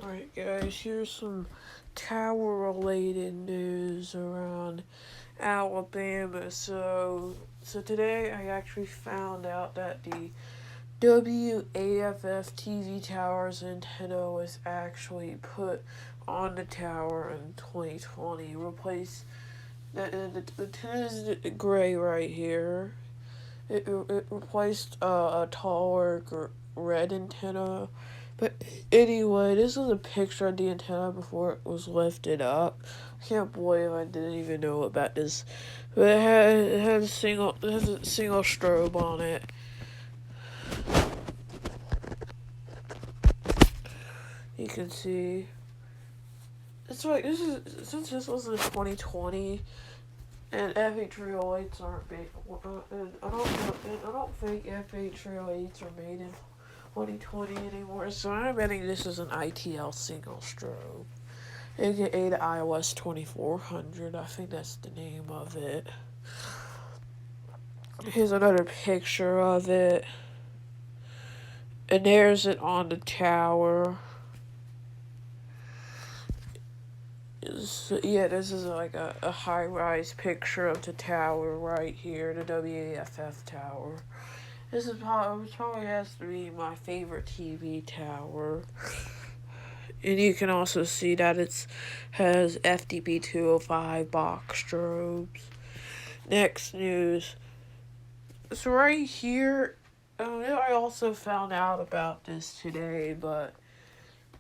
Alright guys, here's some tower related news around Alabama. So today I actually found out that the WAFF TV tower's antenna was actually put on the tower in 2020. The antenna is gray right here. It replaced a taller red antenna. But anyway, this is a picture of the antenna before it was lifted up. I can't believe I didn't even know about this. But it has a single strobe on it. You can see. It's like since this was in 2020 and FH308s aren't big, and I don't think FH308s are made in 2020 anymore. So I'm betting this is an ITL single strobe, aka the iOS 2400. I think that's the name of it. Here's another picture of it, and there's it on the tower. So, yeah, this is like a high-rise picture of the tower right here, the WAFF tower. This is probably has to be my favorite TV tower. And you can also see that it has FDP 205 box strobes. Next news. So right here, I also found out about this today, but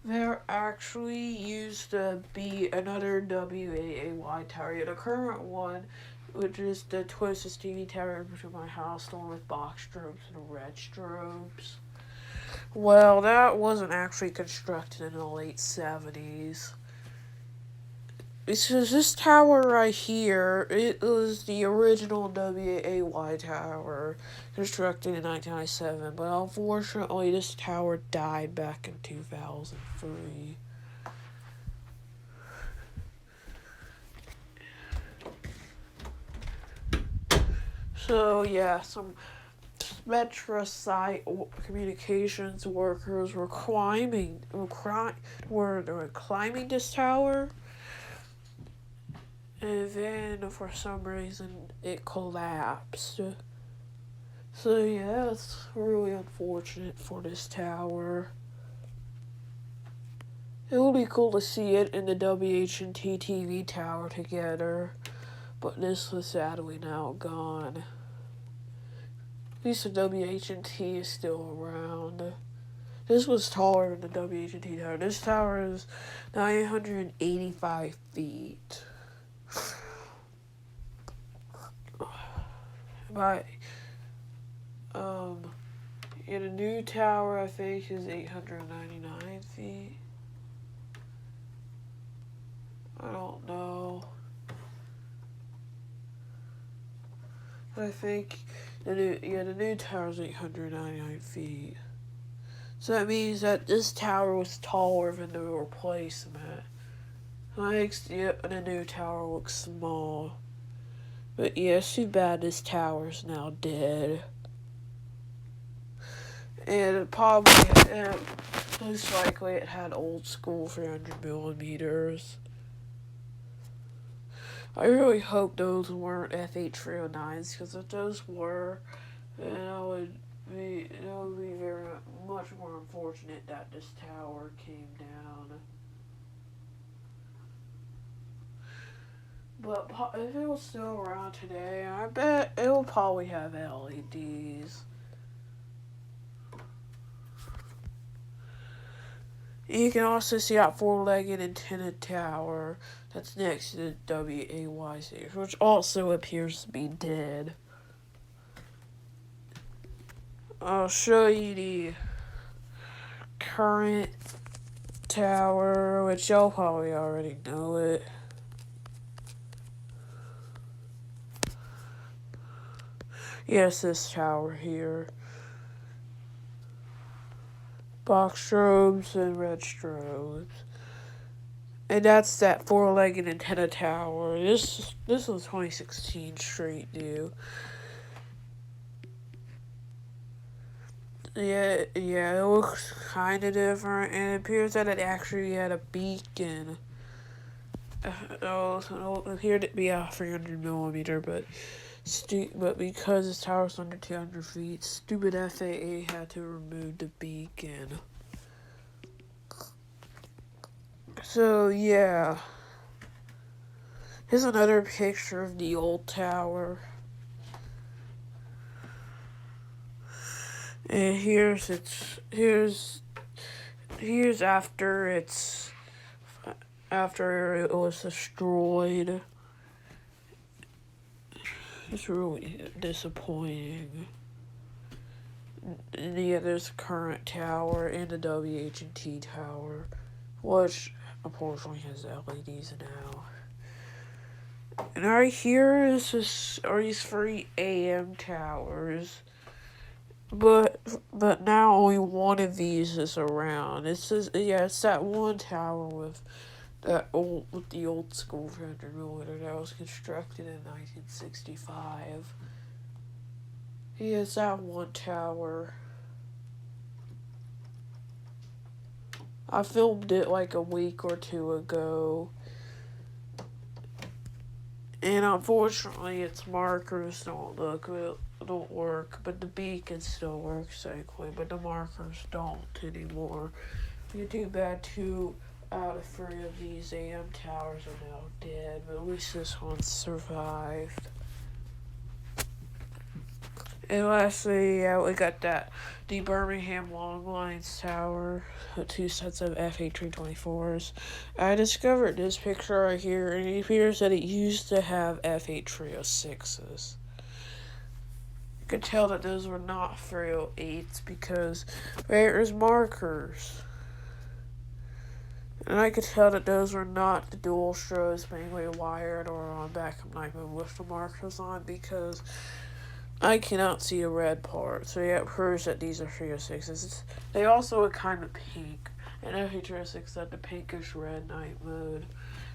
there actually used to be another WAAY tower. The current one, which is the closest TV tower to my house, the one with box strobes and red strobes. Well, that wasn't actually constructed in the late 70s. Because this tower right here, it was the original WAAY tower constructed in 1997, but unfortunately this tower died back in 2003. So yeah, some Metra site communications workers were climbing this tower, and then for some reason it collapsed. So yeah, it's really unfortunate for this tower. It would be cool to see it in the WH&T TV tower together, but this was sadly now gone. At least the WH&T is still around. This was taller than the WH&T tower. This tower is 985 feet. By in a new tower, I think is 899 feet. I don't know. But I think the new tower is 899 feet. So that means that this tower was taller than the replacement. That makes the new tower look small. But yeah, it's too bad this tower's now dead. And most likely it had old school 300 millimeters. I really hope those weren't FH309s, because if those were, then it would be very much more unfortunate that this tower came down. But if it was still around today, I bet it will probably have LEDs. You can also see that four-legged antenna tower that's next to the WAY station, which also appears to be dead. I'll show you the current tower, which y'all probably already know it. Yes, this tower here. Box strobes and red strobes. And that's that four-legged antenna tower. This was 2016 straight new. Yeah, it looks kind of different, and it appears that it actually had a beacon. It appeared to be a 300 millimeter, but because this tower's under 200 feet, stupid FAA had to remove the beacon. So yeah, here's another picture of the old tower, and here's after it was destroyed. It's really disappointing. And yeah, there's the current tower and the WH&T tower, which unfortunately has LEDs now. And right here are these 3 AM towers, but now only one of these is around. It's that one tower with the old school 300 millimeter that was constructed in 1965. It's that one tower. I filmed it like a week or two ago. And unfortunately, its markers don't work, but the beacon still works, thankfully, but the markers don't anymore. Too bad 2 out of 3 of these AM towers are now dead, but at least this one survived. And lastly, we got the Birmingham Long Lines Tower, 2 sets of F-A324s. I discovered this picture right here, and it appears that it used to have F-A306s. You could tell that those were not 308s because there's markers. And I could tell that those were not the dual strobes mainly wired or on backup night mode with the markers on because I cannot see a red part, so yeah, it proves that these are 306s. They also are kind of pink, and F-306 had the pinkish red night mode.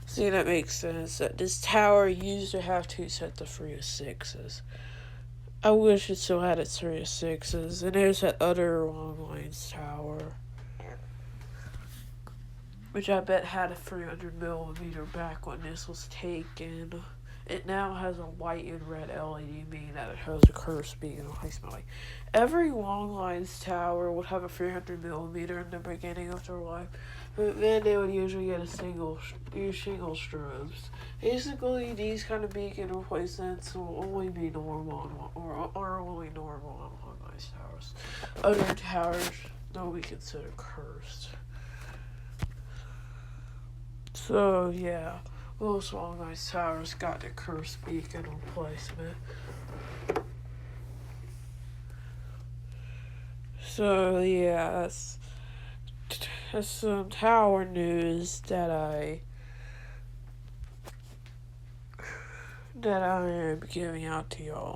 See, that makes sense, that this tower used to have 2 sets of 306s. I wish it still had its 306s, and there's that other Long Lines tower, which I bet had a 300 millimeter back when this was taken. It now has a white and red LED, meaning that it has a curved speed and a high smell. Every Long Lines tower would have a 300 millimeter in the beginning of their life, but then they would usually get single strobes. Basically, these kind of beacon replacements will only be normal or are only normal on Long Lines towers. Other towers, they'll be considered cursed. So yeah. Most Long Lines towers got the cursed beacon replacement. So yeah, that's some tower news that I am giving out to y'all.